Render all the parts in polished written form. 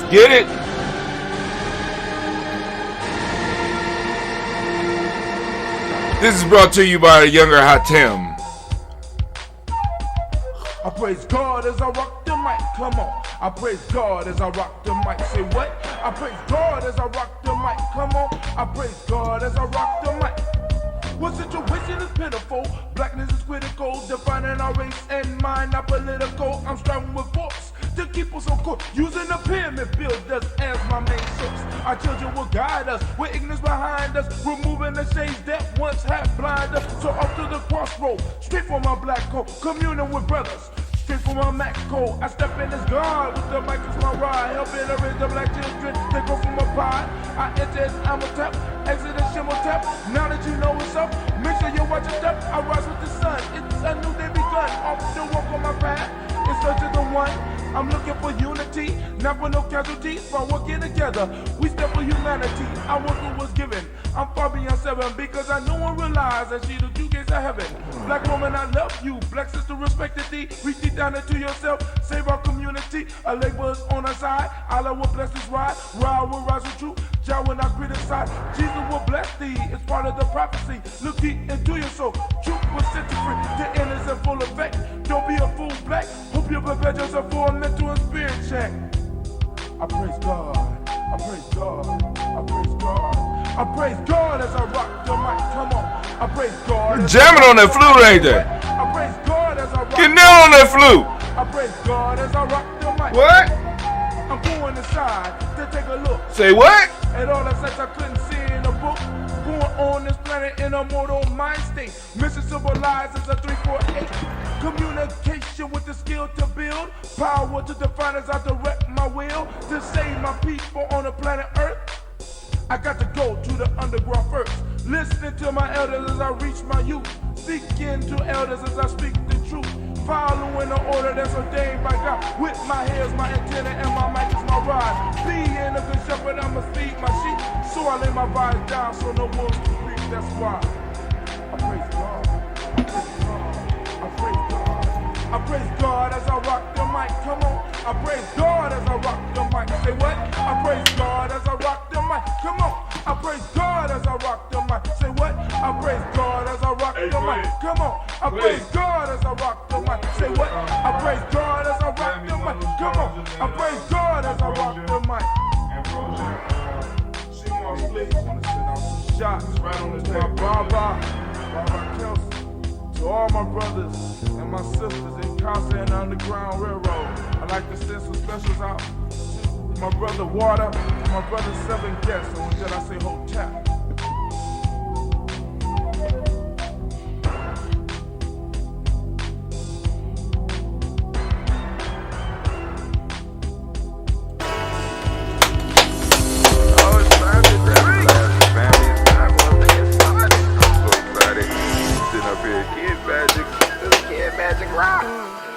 Get it? This is brought to you by the younger Hatem. I praise God as I rock the mic, come on. I praise God as I rock the mic, say what? I praise God as I rock the mic, come on. I praise God as I rock the mic. What situation is pitiful? Blackness is critical, defining our race and mind, not political. I'm striving with force to keep us on course, using the pyramid builders as my main source. Our children will guide us, with ignorance behind us, removing the shades that once had blinded us. So off to the crossroad, straight for my black coat, communing with brothers. Straight from my Mac code, I step in as God with the mic as my ride, helping to raise the black children. They go from a pod. I enter as I'm a tap, exit as shimmer tap. Now that you know what's up, make sure you watch your step. I rise with the sun, it's a new day begun. Off the walk on my path, in search of the one. I'm looking for unity, not for no casualties. By working together, we step for humanity. I was what was given. I'm far beyond 7 because I know and realize that she the two gates of heaven. Black woman, I love you. Black sister, respected thee. Reach deep down into yourself. Save our community. A laborer's on our side. Allah will bless this ride. Ride will rise with truth. Jah will not criticize. Jesus will bless thee. It's part of the prophecy. Look deep into your soul. Truth will set you free. The end is in full effect. Don't be a fool, black. Hope you prepare yourself for a mental and spirit check. I praise God. I praise God. I praise God. I praise God as I rock the mic. Come on. I praise God. You're jamming on that flute right there. I praise God as I rock. Get down on that flute. I praise God as I rock the mic. What? I'm going inside to take a look. Say what? At all the sights I couldn't see in a book. Born on this planet in a mortal mind state. Mission civilized as a 348. Communication with the skill to build. Power to define as I direct my will. To save my people on the planet Earth. I got to go to the underground first. Listening to my elders as I reach my youth. Speaking to elders as I speak the truth. Following the order that's ordained by God. With my hair's my antenna and my mic is my ride. Being a good shepherd, I'ma feed my sheep. So I lay my vibes down so no wolves can creep. That's why I praise God. I praise God. I praise God. I praise God as I rock the mic. Come on. I praise God as I rock the mic. Say what? I praise God as I rock the mic. Come on. I praise God as I rock the mic. Say what? I praise God as I rock the mic. Come on. I praise God as I rock the mic. Say what? I praise God as I rock the mic. Come on. I praise God as I rock the mic. She wants to send out some shots right on to my Baba Kelsey. To all my brothers and my sisters in Casa and Underground Railroad, I'd like to send some specials out to my brother Water, to my brother 7 Guests, and when I say hotel.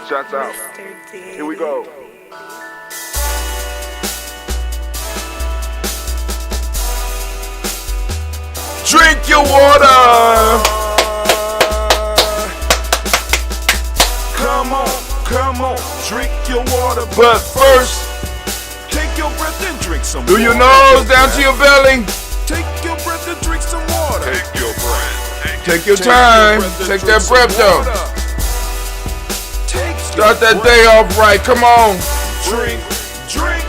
Shots out. Here we go. Drink your water. Come on, drink your water. But first, Take your breath and drink some do water. your nose down to your belly. Take your breath and drink some water. Take your breath. Take your time. Take that breath though. Start that day off right. Come on. Drink, drink,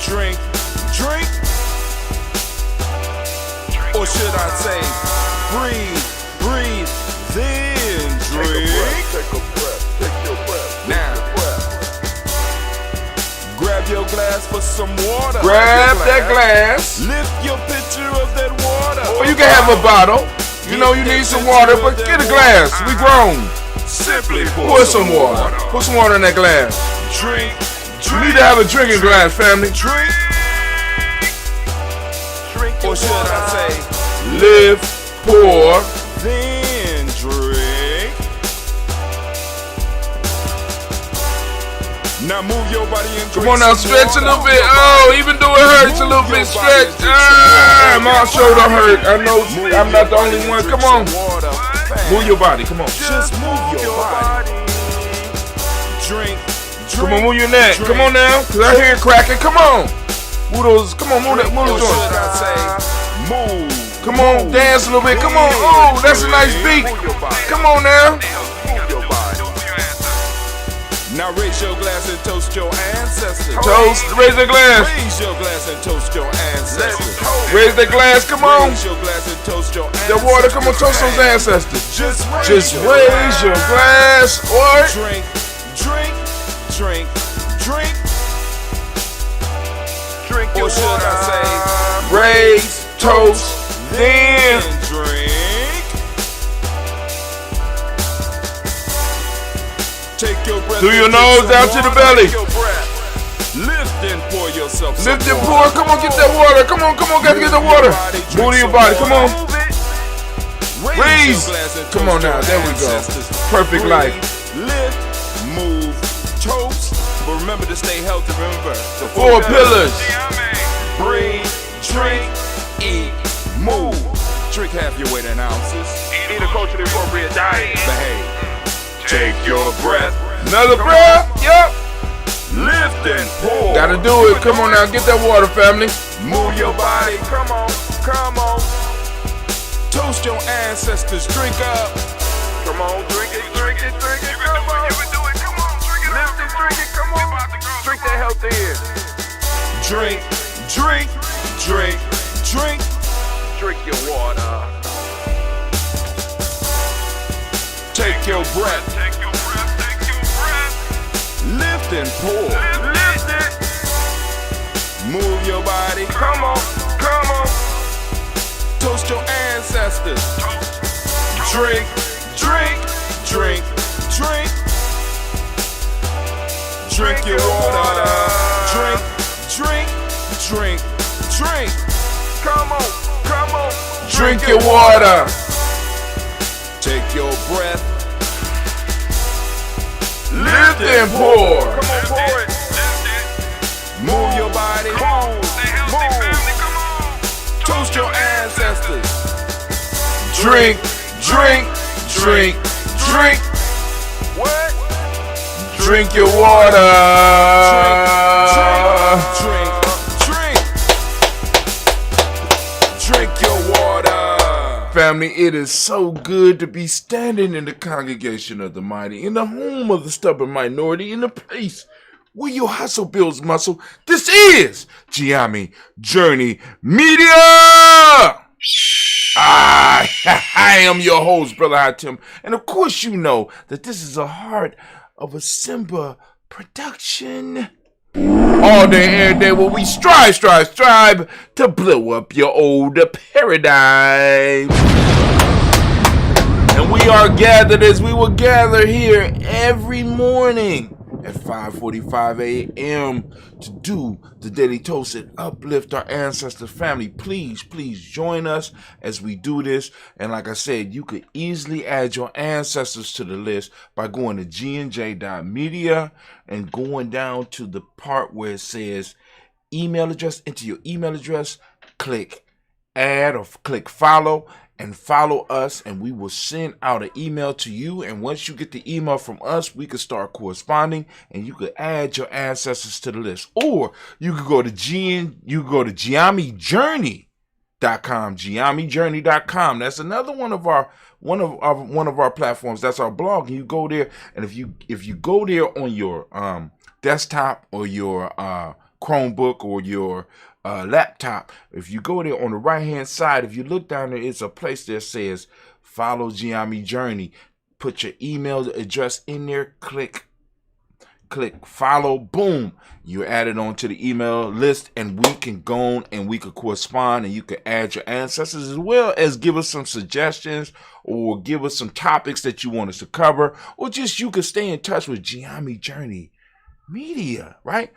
drink, drink. Or should I say, breathe, breathe, then drink. Take a breath. Take your breath. Now, grab your glass for some water. Grab that glass. Lift your pitcher of that water. Or you can have a bottle. You know you need some water, but get a glass. We grown. Simply Pour some water. Put some water in that glass. Drink, You drink. need to have a drinking glass, family. Drink. Drink. Or should I say, Live, pour. then drink. Now move your body and drink. Come on now, some stretch a water. little bit. Oh, even though it hurts a little bit, stretch. Ah, my shoulder hurt. I know I'm not the only one. Come on. Move your body. Come on. Just move your body. Drink. Come on, move your neck. Come on now, because I hear it cracking. Come on. Move those. Come on, move that. Move Or those should joints. I say, move? Come on, dance a little bit. Come on. Oh, that's a nice beat. Come on now. Move your body. Now raise your glass and toast your ancestors. Toast. Raise the glass. Raise your glass and toast your ancestors. Raise the glass. Come on. Raise your glass and toast your The ancestors. water. Come on, toast those ancestors. Just Just raise your glass. Or Drink, drink, drink, drink. Drink your Or should water. I say, raise, toast, then. drink. Take your breath. Through your and take nose some down to the water. belly. Take your breath. Lift and pour yourself some Lift and water. pour. Come on, get that water. Come on, gotta get the water. Move to your body. Come on. Raise. your glass and Come toast on now. your There we go. ancestors. Perfect Breathe, life. Lift, move, toast. But remember to stay healthy. Remember the 4 pillars. Breathe, drink, eat, move. Drink half your weight in ounces. Eat a culturally appropriate diet. Behave. Take your breath. Another breath. Yep. Lift and pour. Gotta do it. Come on now. Get that water, family. Move your body. Come on, come on. Toast your ancestors. Drink up. Come on, drink it, drink it, drink it. Come on. You can do it. Come on, drink it. Lift it, drink it. Come on. Drink that health in. Drink, drink, drink, drink. Drink your water. Take your breath. Take your breath, take your breath. Lift and pour. Lift it. Move your body. Come on, come on. Toast your ancestors. Drink, drink, drink, drink. Drink your water. Drink, drink, drink, drink. Come on, come on. Drink your water. Take your breath. Lift and pour. Come on, pour it. Move your body. Move, family, come on. Toast your ancestors. Drink, drink, drink, drink. What? Drink your water. Drink, drink, drink your water. Family, it is so good to be standing in the congregation of the mighty, in the home of the stubborn minority, in the place where your hustle builds muscle. This is Giami Journey Media. I am your host, Brother Hatim. And of course you know that this is a heart of a Simba production. All day, every day, where we strive to blow up your old paradigm. And we are gathered as we will gather here every morning at 5:45 a.m. to do the Daily Toast and uplift our ancestor family. Please join us as we do this. And like I said, you could easily add your ancestors to the list by going to gnj.media and going down to the part where it says email address. Enter your email address, click add or click follow, and follow us, and we will send out an email to you. And once you get the email from us, we can start corresponding, and you could add your ancestors to the list. Or you could go to GiamiJourney.com, GiamiJourney.com. That's another one of our platforms. That's our blog. And you go there, and if you go there on your desktop or your Chromebook or your laptop, if you go there on the right hand side, if you look down there, it's a place that says follow Giami Journey. Put your email address in there, click follow, boom, you're added onto the email list, and we can go on and we can correspond, and you can add your ancestors as well as give us some suggestions or give us some topics that you want us to cover, or just you can stay in touch with Giami Journey Media, right?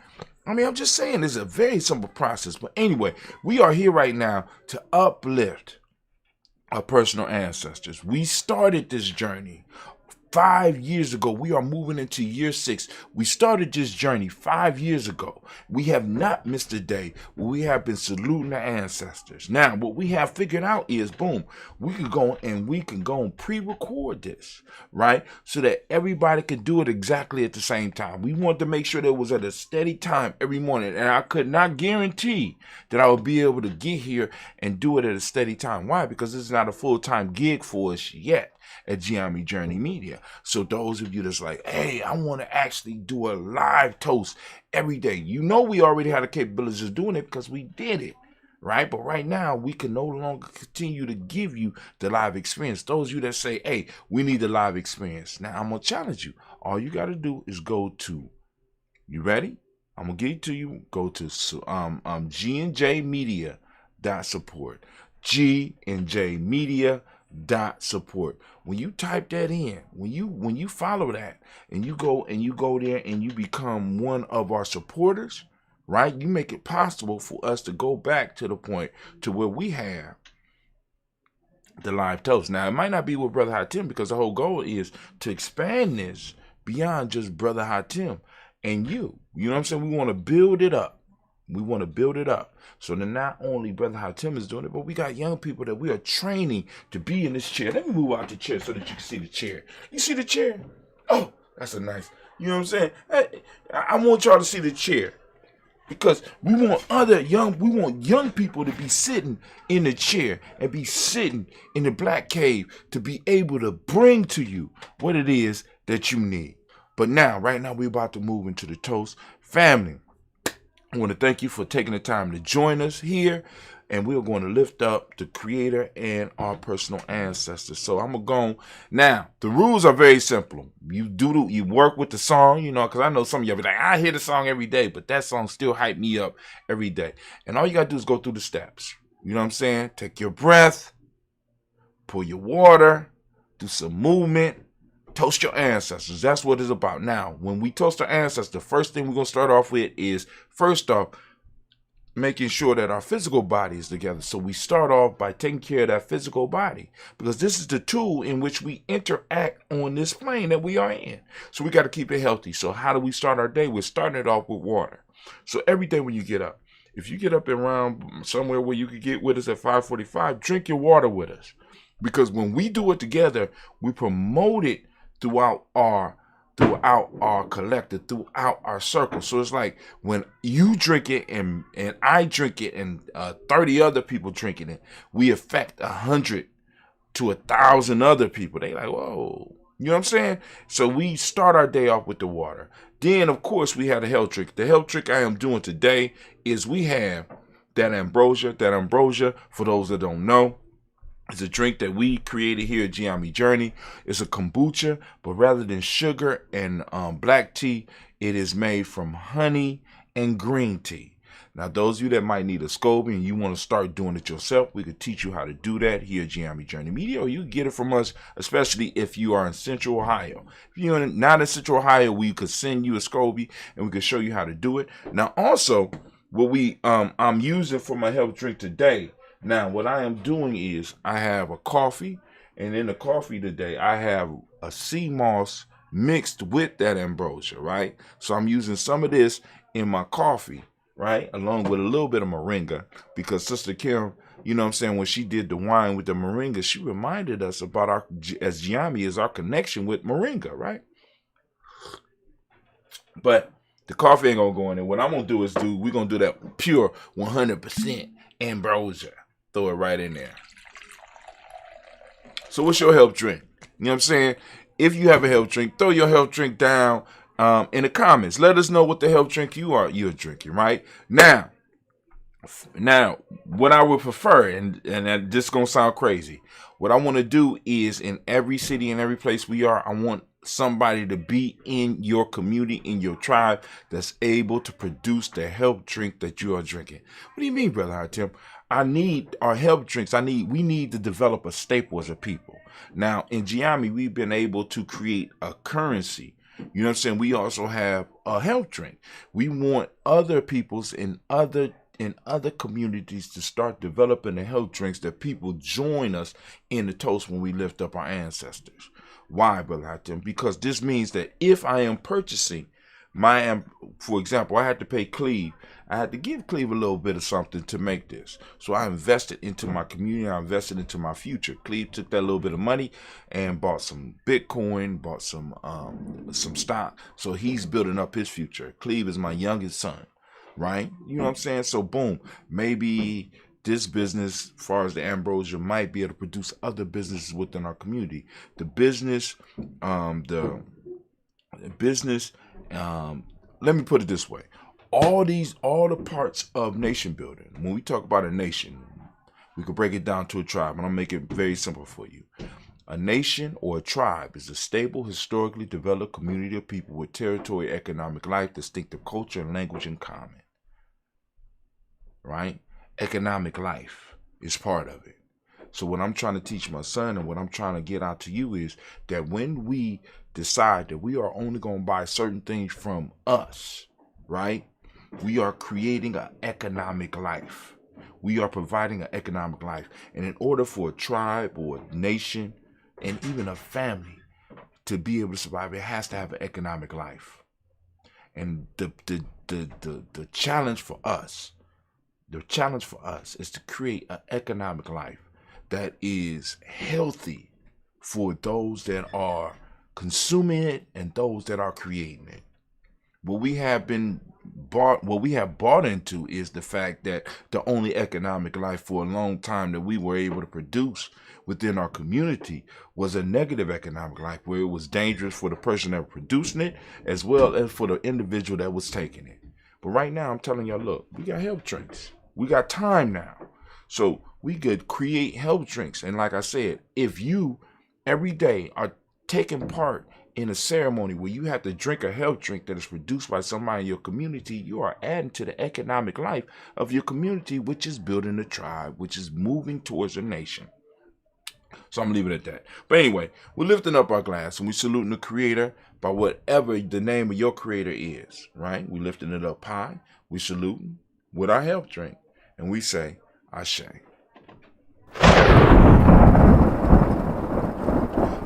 I mean, I'm just saying, it's a very simple process. But anyway, we are here right now to uplift our personal ancestors. We started this journey 5 years ago. We are moving into year 6. We started this journey 5 years ago. We have not missed a day. We have been saluting our ancestors. Now, what we have figured out is, boom, we can go and pre-record this, right? So that everybody could do it exactly at the same time. We wanted to make sure that it was at a steady time every morning. And I could not guarantee that I would be able to get here and do it at a steady time. Why? Because this is not a full-time gig for us yet at Giammi Journey Media. So those of you that's like, hey, I want to actually do a live toast every day. You know, we already had the capabilities of doing it because we did it, right? But right now, we can no longer continue to give you the live experience. Those of you that say, hey, we need the live experience. Now, I'm going to challenge you. All you got to do is go to, you ready? I'm going to give it to you. Go to GNJmedia.support. GNJmedia.support. When you type that in, when you follow that and you go there and you become one of our supporters, right? You make it possible for us to go back to the point to where we have the live toast. Now, it might not be with Brother Hatim because the whole goal is to expand this beyond just Brother Hatim and you. You know what I'm saying? We want to build it up. We want to build it up. So then not only Brother Hatim is doing it, but we got young people that we are training to be in this chair. Let me move out the chair so that you can see the chair. You see the chair? Oh, that's a nice, you know what I'm saying? Hey, I want y'all to see the chair. Because we want young people to be sitting in the chair and be sitting in the black cave to be able to bring to you what it is that you need. But now, right now, we're about to move into the toast. Family, I want to thank you for taking the time to join us here, and we're going to lift up the Creator and our personal ancestors. So I'm going to go. Now, the rules are very simple. You work with the song, you know, because I know some of you be like, I hear the song every day, but that song still hype me up every day. And all you got to do is go through the steps. You know what I'm saying? Take your breath, pour your water, do some movement. Toast your ancestors. That's what it's about. Now, when we toast our ancestors, the first thing we're going to start off with is, first off, making sure that our physical body is together. So we start off by taking care of that physical body, because this is the tool in which we interact on this plane that we are in. So we got to keep it healthy. So how do we start our day? We're starting it off with water. So every day when you get up, if you get up around somewhere where you could get with us at 5:45, drink your water with us. Because when we do it together, we promote it throughout our collective, throughout our circle. So it's like when you drink it and I drink it and 30 other people drinking it, we affect 100 to 1,000 other people. They like, whoa, you know what I'm saying? So we start our day off with the water. Then, of course, we have the health drink. The health drink I am doing today is we have that ambrosia. That ambrosia, for those that don't know, it's a drink that we created here at Giammi Journey. It's a kombucha, but rather than sugar and black tea, it is made from honey and green tea. Now, those of you that might need a SCOBY and you want to start doing it yourself, we could teach you how to do that here at Giammi Journey Media, or you can get it from us, especially if you are in Central Ohio. If you're not in Central Ohio, we could send you a SCOBY and we could show you how to do it. Now, also, what I'm using for my health drink today. Now, what I am doing is I have a coffee, and in the coffee today, I have a sea moss mixed with that ambrosia, right? So I'm using some of this in my coffee, right? Along with a little bit of moringa, because Sister Kim, you know what I'm saying, when she did the wine with the moringa, she reminded us about our, as Giammi, is our connection with moringa, right? But the coffee ain't gonna go in there. What I'm gonna do is we're gonna do that pure 100% ambrosia. Throw it right in there. So what's your health drink? You know what I'm saying? If you have a health drink, throw your health drink down in the comments. Let us know what the health drink you're drinking, right? Now, what I would prefer, and this is going to sound crazy, what I want to do is in every city and every place we are, I want somebody to be in your community, in your tribe, that's able to produce the health drink that you are drinking. What do you mean, Brother Hatim? I need our health drinks. We need to develop a staple as a people. Now, in Giammi, we've been able to create a currency. You know what I'm saying? We also have a health drink. We want other peoples in other in other communities to start developing the health drinks that people join us in the toast when we lift up our ancestors. Why, Brother Hatem? Because this means that if I am purchasing for example, I had to pay Cleve. I had to give Cleve a little bit of something to make this. So I invested into my community. I invested into my future. Cleve took that little bit of money and bought some Bitcoin, bought some stock. So he's building up his future. Cleve is my youngest son, right? You know what I'm saying? So boom, maybe this business, as far as the ambrosia, might be able to produce other businesses within our community. The business, let me put it this way. All the parts of nation building, when we talk about a nation, we could break it down to a tribe, and I'll make it very simple for you. A nation or a tribe is a stable, historically developed community of people with territory, economic life, distinctive culture, and language in common. Right? Economic life is part of it. So what I'm trying to teach my son and what I'm trying to get out to you is that when we decide that we are only going to buy certain things from us, right? We are creating an economic life. We are providing an economic life. And in order for a tribe or a nation and even a family to be able to survive, it has to have an economic life. And the challenge for us, is to create an economic life that is healthy for those that are consuming it and those that are creating it. What we have bought into is the fact that the only economic life for a long time that we were able to produce within our community was a negative economic life, where it was dangerous for the person that was producing it as well as for the individual that was taking it. But right now, I'm telling y'all, look, we got health drinks. We got time now. So we could create health drinks. And like I said, if you every day are taking part in a ceremony where you have to drink a health drink that is produced by somebody in your community, you are adding to the economic life of your community, which is building a tribe, which is moving towards a nation. So I'm leaving it at that. But anyway, we're lifting up our glass and we're saluting the Creator by whatever the name of your Creator is, right? We're lifting it up high. We're saluting with our health drink. And we say, Ashe.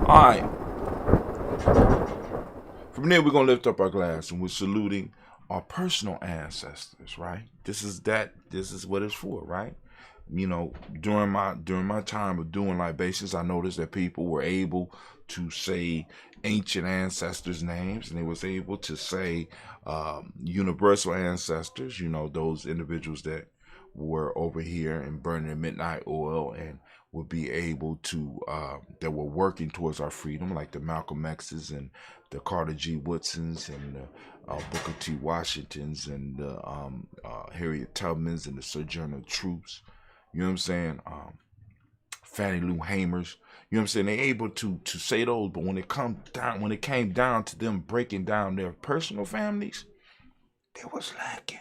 All right. From there, we're going to lift up our glass and we're saluting our personal ancestors, right? This is what it's for, right? You know, during my time of doing libations, I noticed that people were able to say ancient ancestors' names, and they was able to say universal ancestors, you know, those individuals that were over here and burning the midnight oil and would be able to, that were working towards our freedom, like the Malcolm X's and the Carter G. Woodsons and the Booker T. Washingtons and the Harriet Tubmans and the Sojourner Truths. You know what I'm saying? Fannie Lou Hamers. You know what I'm saying? They're able to say those, but when it came down to them breaking down their personal families, they was lacking.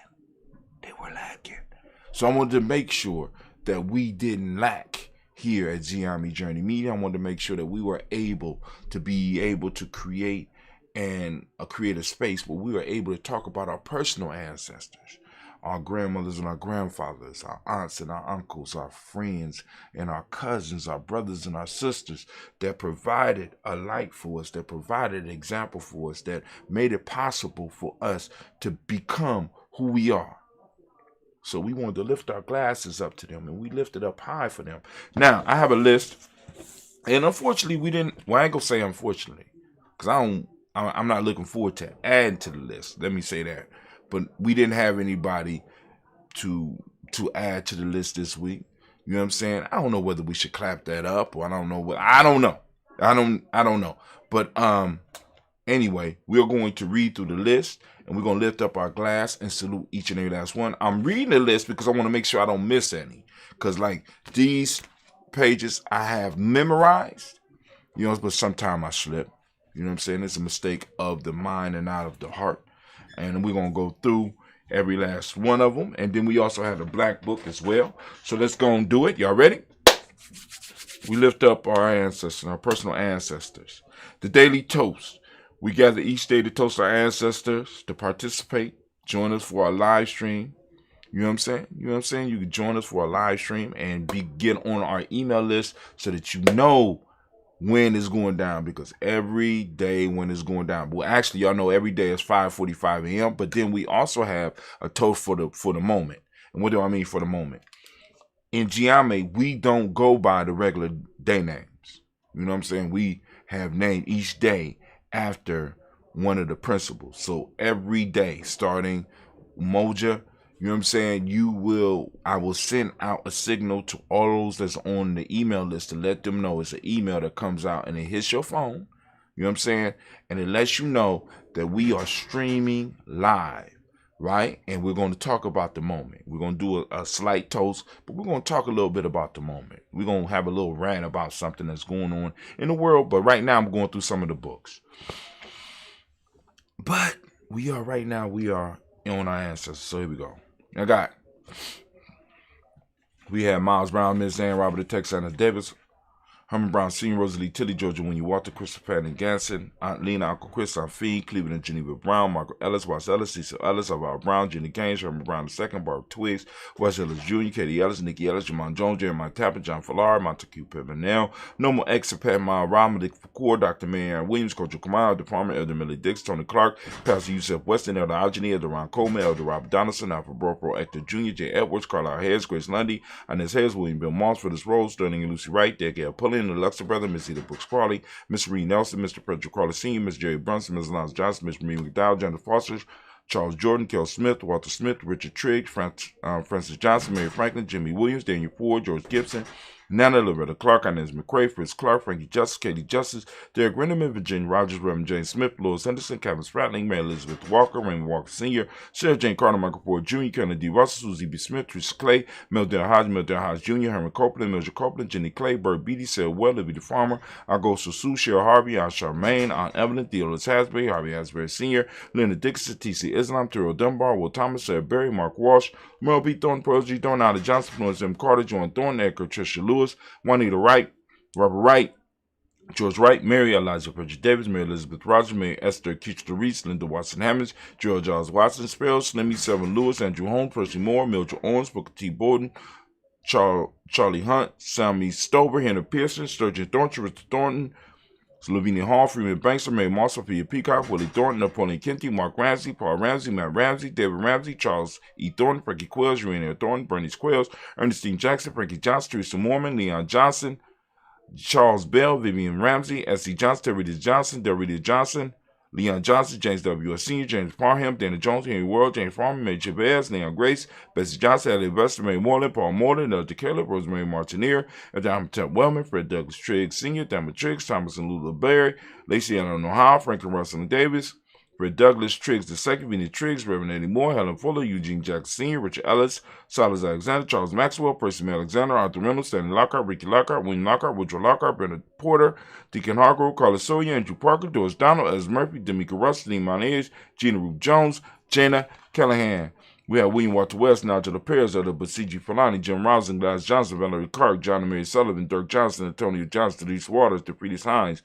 They were lacking. So I wanted to make sure that we didn't lack here at Giami Journey Media. I wanted to make sure that we were able to create a space where we were able to talk about our personal ancestors, our grandmothers and our grandfathers, our aunts and our uncles, our friends and our cousins, our brothers and our sisters that provided a light for us, that provided an example for us, that made it possible for us to become who we are. So we wanted to lift our glasses up to them, and we lifted up high for them. Now, I have a list, and unfortunately, I ain't gonna say unfortunately, because I'm not looking forward to adding to the list. Let me say that. But we didn't have anybody to add to the list this week. You know what I'm saying? I don't know whether we should clap that up, or I don't know. I don't know. But anyway, we're going to read through the list, and we're going to lift up our glass and salute each and every last one. I'm reading the list because I want to make sure I don't miss any. Because, like, these pages I have memorized, you know, but sometimes I slip. You know what I'm saying? It's a mistake of the mind and not of the heart. And we're going to go through every last one of them. And then we also have the black book as well. So let's go and do it. Y'all ready? We lift up our ancestors, our personal ancestors. The daily toast. We gather each day to toast our ancestors, to participate. Join us for our live stream You know what I'm saying? You know what I'm saying? You can join us for a live stream and get on our email list so that you know when it's going down, because every day when it's going down. Well, actually, y'all know every day is 5:45 a.m. But then we also have a toast for the moment. And what do I mean for the moment? In Giame, we don't go by the regular day names. You know what I'm saying? We have named each day after one of the principles. So every day, starting Moja, you know what I'm saying? I will send out a signal to all those that's on the email list to let them know it's an email that comes out and it hits your phone. You know what I'm saying? And it lets you know that we are streaming live, right? And we're going to talk about the moment. We're going to do a slight toast, but we're going to talk a little bit about the moment. We're going to have a little rant about something that's going on in the world. But right now, I'm going through some of the books. But we are on our ancestors. So here we go. We had Miles Brown, Miss Ann, Robert the Texana Davis, Herman Brown Sr., Rosalie Tilly, Georgia Winnie Walter, Christopher Patton Ganson, Aunt Lena, Uncle Chris, Aunt Fee, Cleveland and Geneva Brown, Margaret Ellis, Wes Ellis, Cecil Ellis, Alvaro Brown, Jenny Gaines, Herman Brown II, Barbara Twiggs, Wes Ellis Jr., Katie Ellis, Nikki Ellis, Jamon Jones, Jeremiah Tappan, John Fallar, Montague Pimenel, Normal X, Pat Mile, Ron, Malik Fakour, Dr. Marianne Williams, Coach Kamal, Department, Elder Millie Dix, Tony Clark, Pastor Yusef Weston, Elder Algeny, Elder Ron Coleman, Elder Rob Donaldson, Alfred Bropro, Hector Jr., J. Edwards, Carlisle Hayes, Grace Lundy, Inez Hayes, William Bill Moss for this role, Sterling and Lucy Wright, Dale Pullen, the Luxor Brother, Miss Eda Brooks Crawley, Miss Reed Nelson, Mr. Frederick Crawley Sr., Miss Jerry Brunson, Ms. Lance Johnson, Miss Marie McDowell, Jennifer Foster, Charles Jordan, Kel Smith, Walter Smith, Richard Trigg, Francis Johnson, Mary Franklin, Jimmy Williams, Daniel Ford, George Gibson, Nana Loretta Clark, Inez McCrae, Fritz Clark, Frankie Justice, Katie Justice, Derek Renderman, Virginia Rogers, Reverend James Smith, Louis Henderson, Kevin Spratling, Mary Elizabeth Walker, Raymond Walker Sr., Sarah Jane Carter, Michael Ford Jr., Kennedy D. Russell, Susie B. Smith, Teresa Clay, Mildred Hodge Jr., Herman Copeland, Mildred Copeland, Jenny Clay, Bert Beatty, Sarah Well, Libby the Farmer, Augusto Sue, Cheryl Harvey, Aunt Charmaine, Aunt Evelyn, Theodore Hasbury, Harvey Hasbury Sr., Linda Dixon, T.C. Islam, Terrell Dunbar, Will Thomas, Sarah Berry, Mark Walsh, Merle B. Thornton, Pearl G. Thornton, Alda Johnson, Florence M. Carter, Joan Thornton, Edgar, Tricia Lewis, Juanita Wright, Robert Wright, George Wright, Mary Elijah Bridget Davis, Mary Elizabeth Rogers, Mary Esther Keachler Reese, Linda Watson Hammonds, Gerald Giles Watson, Sparrow, Slimmy, Severn Lewis, Andrew Holmes, Percy Moore, Mildred Owens, Booker T. Borden, Charlie Hunt, Sammy Stover, Henry Pearson, Sturgeon Thornton, Richard Thornton, Lavinia Hall, Freeman Bankster, Mary Moss, Sophia Peacock, Willie Thornton, Napoleon Kenty, Mark Ramsey, Paul Ramsey, Matt Ramsey, David Ramsey, Charles E. Thornton, Frankie Quills, Urania Thornton, Bernice Quills, Ernestine Jackson, Frankie Johnson, Teresa Mormon, Leon Johnson, Charles Bell, Vivian Ramsey, S.C. Johnson, Terry Johnson, Delrita Johnson, Leon Johnson, James W. Sr., James Parham, Dana Jones, Henry World, James Farmer, Mary Chavez, Leon Grace, Bessie Johnson, Elliot Buster, Mary Moreland, Paul Moreland, Elder Caleb, Rosemary Martineer, Adam Wellman, Fred Douglas Triggs Sr., Damon Triggs, Thomas and Lula Berry, Lacey Allen Ohio, Franklin Russell and Davis, Fred Douglas Triggs II, Vinnie Triggs, Reverend Eddie Moore, Helen Fuller, Eugene Jackson Sr., Richard Ellis, Silas Alexander, Charles Maxwell, Percy May Alexander, Arthur Reynolds, Stanley Lockhart, Ricky Lockhart, William Lockhart, Woodrow Lockhart, Bernard Porter, Deacon Hargrove, Carlos Sawyer, Andrew Parker, Doris Donald, Ez Murphy, D'Amica Russell, Dean Montage, Gina Ruth Jones, Jana Callahan. We have William Walter West, Nigel Perez, Elder Basiji Falani, Jim Rousing, Glass Johnson, Valerie Clark, John and Mary Sullivan, Dirk Johnson, Antonio Johnson, Denise Waters, DeFriedis Hines,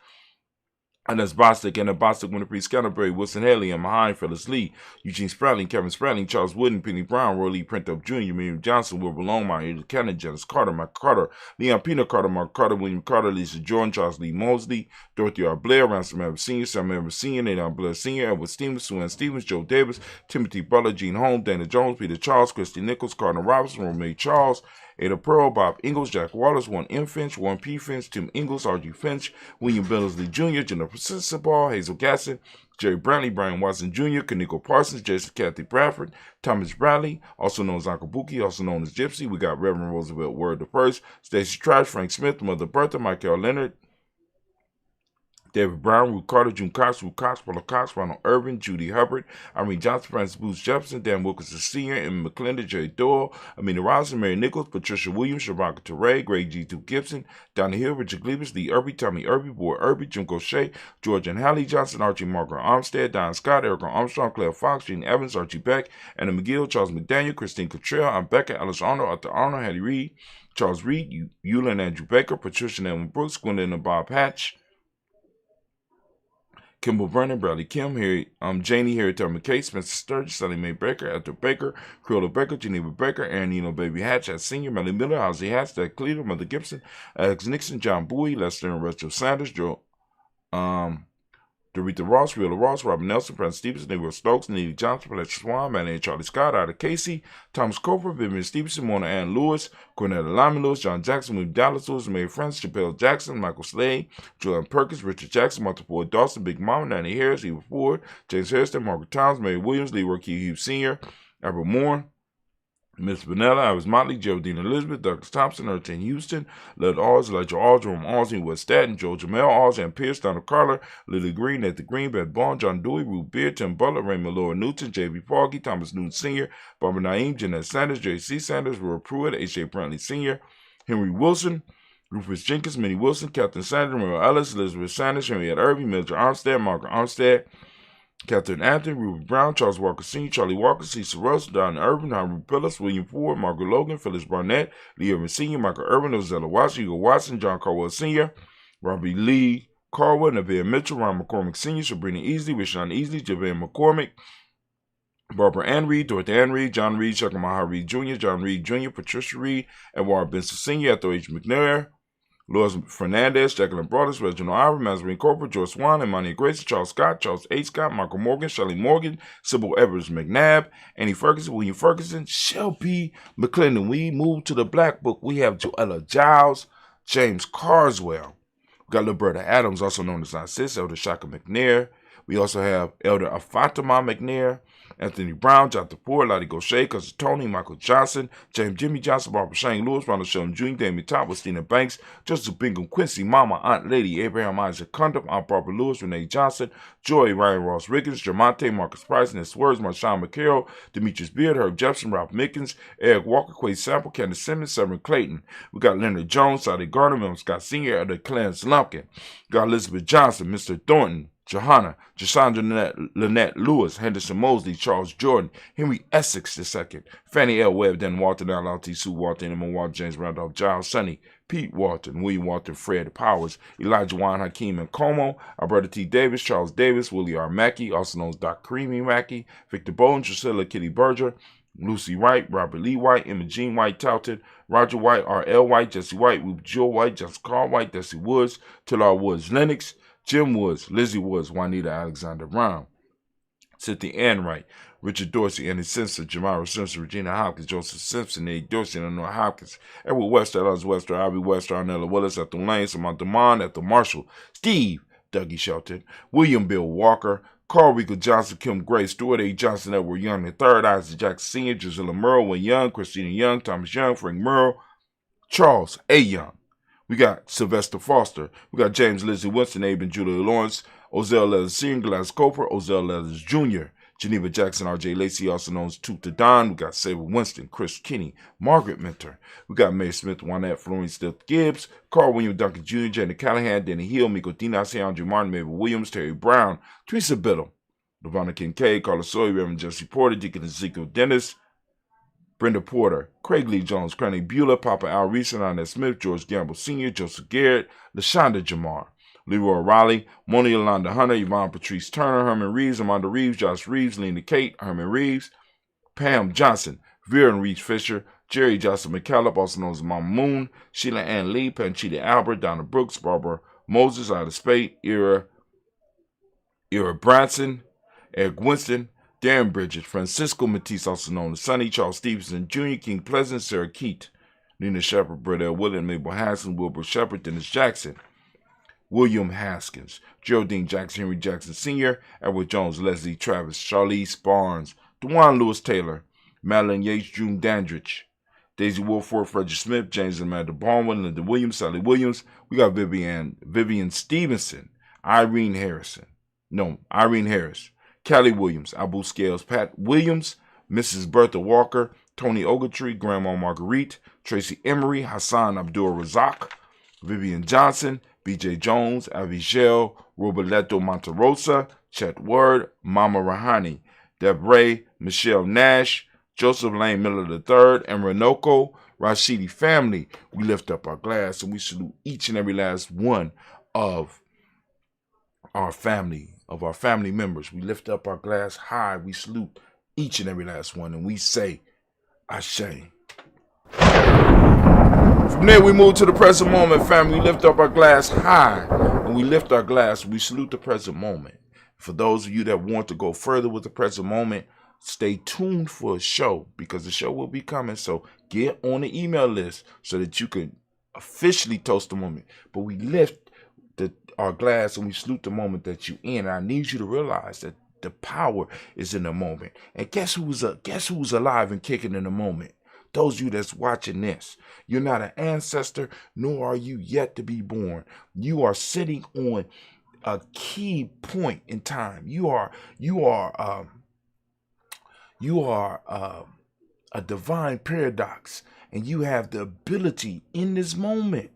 and that's Bostic, and Bostic, Winifred Scanterbury, Wilson Haley, and Mahain, Phyllis Lee, Eugene Spratling, Kevin Spratling, Charles Wooden, Penny Brown, Roy Lee Printup Jr., Miriam Johnson, Wilbur Longmire, Edith Cannon, Janice Carter, Mike Carter, Leon Pino Carter, Mark Carter, William Carter, Lisa Jordan, Charles Lee Mosley, Dorothy R. Blair, Ransom Evans Sr., Sam Evans Sr., Nathan Blair Sr., Edward Stevens, Sue Ann Stevens, Joe Davis, Timothy Butler, Gene Holmes, Dana Jones, Peter Charles, Christy Nichols, Cardinal Robinson, Romay Charles, Ada Pearl, Bob Ingalls, Jack Wallace, Warren M. Finch, Warren P. Finch, Tim Ingalls, R.G. Finch, William Billingsley Jr., Jennifer Sissaball, Hazel Gasson, Jerry Brantley, Brian Watson Jr., Kaniko Parsons, Jason Kathy Bradford, Thomas Bradley, also known as Uncle Buki, also known as Gypsy. We got Reverend Roosevelt Word the First, Stacey Trash, Frank Smith, Mother Bertha, Michael Leonard, David Brown, Ruth Carter, June Cox, Ruth Cox, Paula Cox, Ronald Irvin, Judy Hubbard, Irene Johnson, Francis Booth Jefferson, Dan Wilkinson Sr., Emma McClendon, Jerry Doyle, Amina Robinson, Mary Nichols, Patricia Williams, Shabaka Teray, Greg G2 Gibson, Donna Hill, Richard Glebus, Lee Irby, Tommy Irby, Boy Irby, Jim Gaucher, George and Hallie Johnson, Archie Margaret Armstead, Don Scott, Erica Armstrong, Claire Fox, Gene Evans, Archie Beck, Anna McGill, Charles McDaniel, Christine Cottrell, Aunt Becca, Alice Arnold, Arthur Arnold, Hattie Reed, Charles Reed, Eula and Andrew Baker, Patricia and Evan Brooks, Gwendolyn and Bob Hatch, Kimball Brennan, Bradley Kim, Harry, Janie, Harry Tubman Case, Spencer Sturgis, Sally Mae Baker, Ethel Baker, Creola Baker, Geneva Baker, Aaron Eno Baby Hatch, Senior, Melly Miller, Ozzie Hatch, Doug Cleveland, Mother Gibson, Alex Nixon, John Bowie, Lester and Rachel Sanders, Joe, Dorita Ross, Wheeler Ross, Robert Nelson, Francis Stevenson, Negro Stokes, Neely Johnson, Fletcher Swan, Manny and Charlie Scott, Ida Casey, Thomas Cooper, Vivian Stevenson, Mona Ann Lewis, Cornetta Lyman Lewis, John Jackson, William Dallas Lewis, Mary Francis, Chappelle Jackson, Michael Slade, Joanne Perkins, Richard Jackson, Martha Ford Dawson, Big Mama, Nanny Harris, Eva Ford, James Hairston, Margaret Towns, Mary Williams, Leroy Key Hughes Sr., Albert Moore, Miss Vanilla, I was Motley, Geraldine Elizabeth, Douglas Thompson, Ertin Houston, Led Alls, Elijah Alls, Jerome Alls, West Staten, Joe Jamel Alls, Ann Pierce, Donald Carter, Lily Green, Nathan Green, Beth Bond, John Dewey, Ruth Beard, Tim Butler, Raymond Laura Newton, J.B. Foggy, Thomas Newton Sr., Barbara Naeem, Jeanette Sanders, J.C. Sanders, Roy Pruitt, H.A. Brantley Sr., Henry Wilson, Rufus Jenkins, Minnie Wilson, Captain Sanders, Merle Ellis, Elizabeth Sanders, Henriette Irving, Mildred Armstead, Margaret Armstead, Catherine Anthony, Ruby Brown, Charles Walker Sr., Charlie Walker, Cecil Russell, Don Irvin, Henry Pillis, William Ford, Margaret Logan, Phyllis Barnett, Lee Irvin Sr., Michael Irvin, Ozella Watson, Hugo Watson, John Carwell Sr., Robbie Lee Carwell, Nevaeh Mitchell, Ron McCormick Sr., Sabrina Easley, Rashawn Easley, Javon McCormick, Barbara Ann Reed, Dorothy Ann Reed, John Reed, Shakamaha Reed Jr., John Reed Jr., Patricia Reed, Edward Benson Sr., Ethel H. McNair, Lois Fernandez, Jacqueline Brothers, Reginald Ivor, Mazarine Corporate, George Swan, Imani Grace, Charles Scott, Charles H. Scott, Michael Morgan, Shelley Morgan, Sybil Evers McNabb, Annie Ferguson, William Ferguson, Shelby McClendon. We move to the Black Book. We have Joella Giles, James Carswell. We got Liberta Adams, also known as our sis, Elder Shaka McNair. We also have Elder Afatima McNair, Anthony Brown, Jonathan Ford, Lottie Gaucher, Cousin Tony, Michael Johnson, James Jimmy Johnson, Barbara Shane Lewis, Ronald Sheldon Jr., Damien Top, Stina Banks, Joseph Bingham Quincy, Mama, Aunt Lady, Abraham Isaac Cundiff, Aunt Barbara Lewis, Renee Johnson, Joy, Ryan Ross Riggins, Jermonte, Marcus Price, Ness Words, Marshawn McCarroll, Demetrius Beard, Herb Jefferson, Ralph Mickens, Eric Walker, Quay Sample, Candace Simmons, Severn Clayton. We got Leonard Jones, Sadi Gardner, William Scott Sr., Elder Clarence Lumpkin. We got Elizabeth Johnson, Mr. Thornton, Johanna, Jasandra Lynette Lewis, Henderson Mosley, Charles Jordan, Henry Essex II, Fannie L. Webb, Dan Walton, L.T. Sue Walton, Emma Walton, James Randolph, Giles Sonny, Pete Walton, William Walton, Fred Powers, Elijah Juan Hakeem and Como, Alberta T. Davis, Charles Davis, Willie R. Mackey, also known as Doc Creamy Mackey, Victor Bowen, Drusilla Kitty Berger, Lucy Wright, Robert Lee White, Emma Jean White, Touted, Roger White, R.L. White, Jesse White, Ruth Jill White, Justin Carl White, Desi Woods, Tillar Woods, Lennox, Jim Woods, Lizzie Woods, Juanita Alexander Brown, Cynthia Ann Wright, Richard Dorsey, Andy Simpson, Jamara Simpson, Regina Hopkins, Joseph Simpson, Eddie Dorsey, Eleanor Hopkins, Edward Wester, Ellis Wester, Ivy Wester, Arnella Willis, Ethel Lane, Samantha Mon, Ethel Marshall, Steve, Dougie Shelton, William Bill Walker, Carl Rico Johnson, Kim Gray, Stuart A. Johnson, Edward Young III, Isaac Jackson Sr., Drusilla Merle, Wayne Young, Christina Young, Thomas Young, Frank Merle, Charles A. Young. We got Sylvester Foster. We got James Lizzie Winston, Abe and Julia Lawrence, Ozell Leathers Sr., Gladys Coper, Ozell Leathers Jr., Geneva Jackson, R.J. Lacey, also known as Tooth to Don. We got Sabre Winston, Chris Kinney, Margaret Mentor. We got Mae Smith, Juanette, Florence Stiff Gibbs, Carl William Duncan Jr., Jenny Callahan, Danny Hill, Miko Dinas, Andrew Martin, Mabel Williams, Terry Brown, Teresa Biddle, Lavonna Kincaid, Carla Sawyer, Reverend Jesse Porter, Deacon Ezekiel Dennis, Brenda Porter, Craig Lee Jones, Cranny Beulah, Papa Al Reese, Annette Smith, George Gamble Sr., Joseph Garrett, LaShonda Jamar, Leroy Riley, Moni Yolanda Hunter, Yvonne Patrice Turner, Herman Reeves, Amanda Reeves, Josh Reeves, Lena Kate, Herman Reeves, Pam Johnson, Vera and Reeves Fisher, Jerry Johnson McCallum, also known as Mama Moon, Sheila Ann Lee, Panchita Albert, Donna Brooks, Barbara Moses, Ida Spade, Ira Branson, Eric Winston, Darren Bridget, Francisco Matisse, also known as Sonny, Charles Stevenson Jr., King Pleasant, Sarah Keat, Nina Shepard, Brett L. William, Mabel Haskins, Wilbur Shepard, Dennis Jackson, William Haskins, Geraldine Jackson, Henry Jackson Sr., Edward Jones, Leslie Travis, Charlize Barnes, DeJuan Lewis Taylor, Madeline Yates, June Dandridge, Daisy Wolford, Frederick Smith, James and Amanda Baldwin, Linda Williams, Sally Williams. We got Vivian Stevenson, Irene Harris, Callie Williams, Abu Scales, Pat Williams, Mrs. Bertha Walker, Tony Ogletree, Grandma Marguerite, Tracy Emery, Hassan Abdul Razak, Vivian Johnson, B.J. Jones, Avigel, Roberto Monterosa, Chet Word, Mama Rahani, Debray, Michelle Nash, Joseph Lane Miller III, and Renoko Rashidi family. We lift up our glass and we salute each and every last one of our family of our family members. We lift up our glass high. We salute each and every last one, and we say, Ashe. From there, we move to the present moment, family. We lift up our glass high, and we lift our glass. We salute the present moment. For those of you that want to go further with the present moment, stay tuned for a show, because the show will be coming. So get on the email list so that you can officially toast the moment. But we lift our glass and we salute the moment that you in. And I need you to realize that the power is in the moment. And guess who's alive and kicking in the moment? Those of you that's watching this. You're not an ancestor, nor are you yet to be born. You are sitting on a key point in time. You are a divine paradox, and you have the ability in this moment,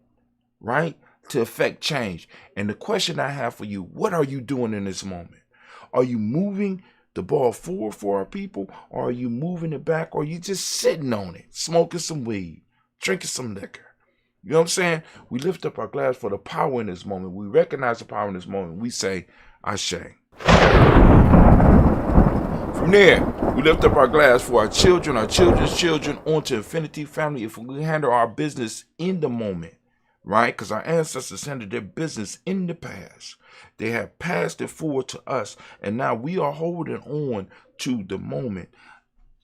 right, to affect change. And the question I have for you, what are you doing in this moment? Are you moving the ball forward for our people, or are you moving it back, or are you just sitting on it, smoking some weed, drinking some liquor? You know what I'm saying? We lift up our glass for the power in this moment. We recognize the power in this moment. We say, Ashe. From there, we lift up our glass for our children, our children's children, on to infinity, family. If we handle our business in the moment, right? Because our ancestors handled their business in the past. They have passed it forward to us, and now we are holding on to the moment.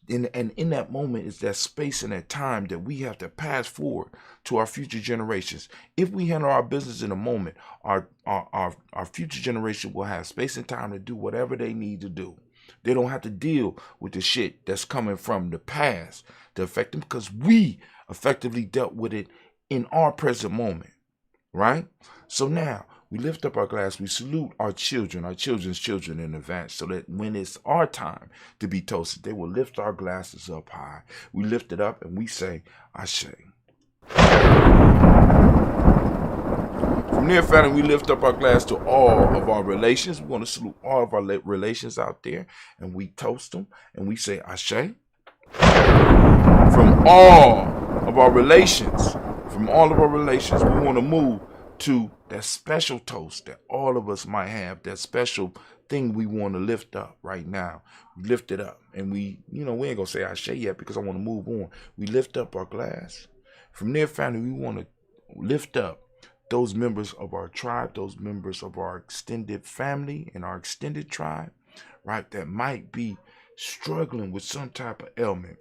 And in that moment is that space and that time that we have to pass forward to our future generations. If we handle our business in a moment, our future generation will have space and time to do whatever they need to do. They don't have to deal with the shit that's coming from the past to affect them, because we effectively dealt with it in our present moment, right? So now we lift up our glass, we salute our children, our children's children in advance, so that when it's our time to be toasted, they will lift our glasses up high. We lift it up and we say, Ashe. From there, family, we lift up our glass to all of our relations. We want to salute all of our relations out there, and we toast them and we say, Ashe. From all of our relations, we want to move to that special toast that all of us might have, that special thing we want to lift up right now. We lift it up, and we ain't going to say Ashe yet, because I want to move on. We lift up our glass. From there, family, we want to lift up those members of our tribe, those members of our extended family and our extended tribe, right, that might be struggling with some type of ailment.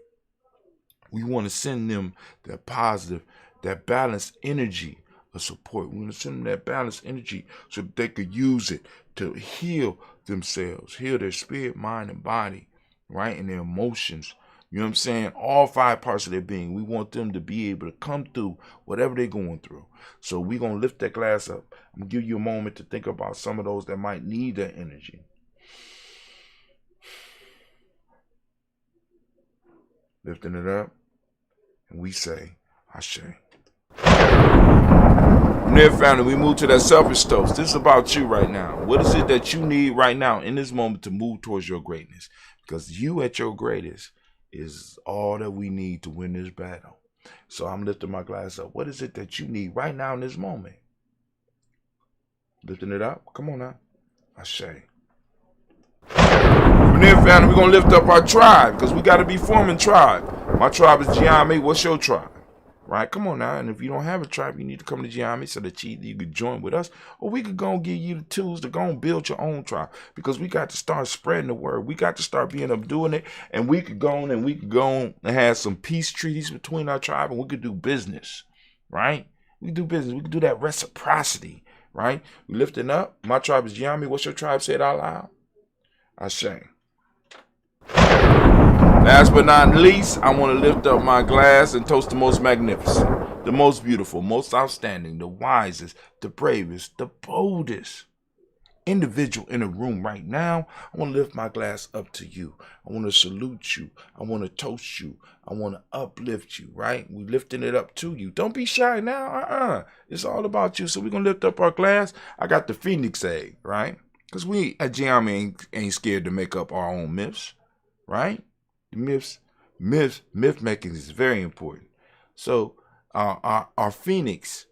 We want to send them that positive, that balanced energy of support. We want to send them that balanced energy so that they could use it to heal themselves, heal their spirit, mind, and body, right, and their emotions. You know what I'm saying? All 5 parts of their being. We want them to be able to come through whatever they're going through. So we're going to lift that glass up. I'm going to give you a moment to think about some of those that might need that energy. Lifting it up, and we say, Ashe. From there, family, we move to that selfish toast. This is about you right now. What is it that you need right now in this moment to move towards your greatness? Because you at your greatest is all that we need to win this battle. So I'm lifting my glass up. What is it that you need right now in this moment? Lifting it up. Come on now. Ashe. From there, family, we're going to lift up our tribe, because we got to be forming tribe. My tribe is Giami. What's your tribe? Right? Come on now. And if you don't have a tribe, you need to come to Giami so that you could join with us, or we could go and give you the tools to go and build your own tribe, because we got to start spreading the word. We got to start being up doing it, and we could go on and have some peace treaties between our tribe, and we could do business, right? We could do business. We could do that reciprocity, right? We lifting up. My tribe is Giami. What's your tribe? Say it out loud. Ashe. Last but not least, I want to lift up my glass and toast the most magnificent, the most beautiful, most outstanding, the wisest, the bravest, the boldest individual in the room right now. I want to lift my glass up to you. I want to salute you. I want to toast you. I want to uplift you, right? We're lifting it up to you. Don't be shy now. It's all about you. So we're going to lift up our glass. I got the Phoenix egg, right? Because we at Giami ain't scared to make up our own myths, right? Myth making is very important. So our Phoenix,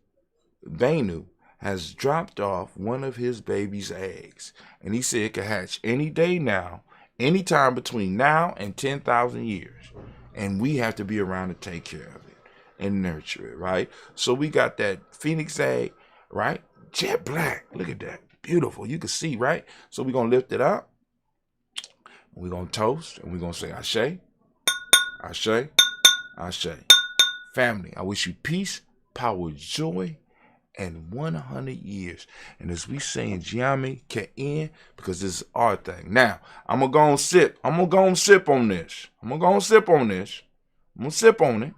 Venu, has dropped off one of his baby's eggs. And he said it could hatch any day now, anytime between now and 10,000 years. And we have to be around to take care of it and nurture it, right? So we got that phoenix egg, right? Jet black. Look at that. Beautiful. You can see, right? So we're going to lift it up. We're going to toast. And we're going to say, Ashe, Ashe, Ashe. Family, I wish you peace, power, joy, and 100 years. And as we say in Giami, Ka'in, because this is our thing. Now, I'm going to go and sip. I'm going to go and sip on this. I'm going to go and sip on this. I'm going to sip on it.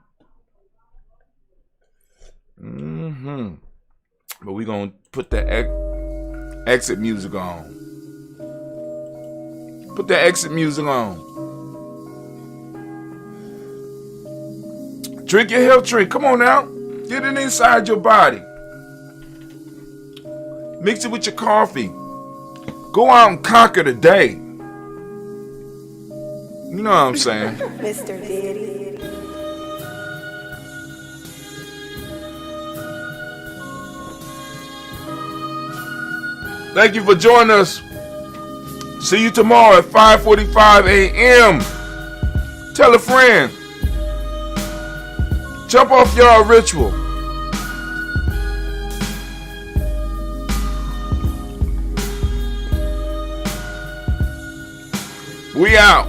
But we're going to put the exit music on. Put the exit music on. Drink your health drink. Come on now. Get it inside your body. Mix it with your coffee. Go out and conquer the day. You know what I'm saying? Mr. Diddy. Thank you for joining us. See you tomorrow at 5:45 a.m. Tell a friend. Jump off your ritual. We out.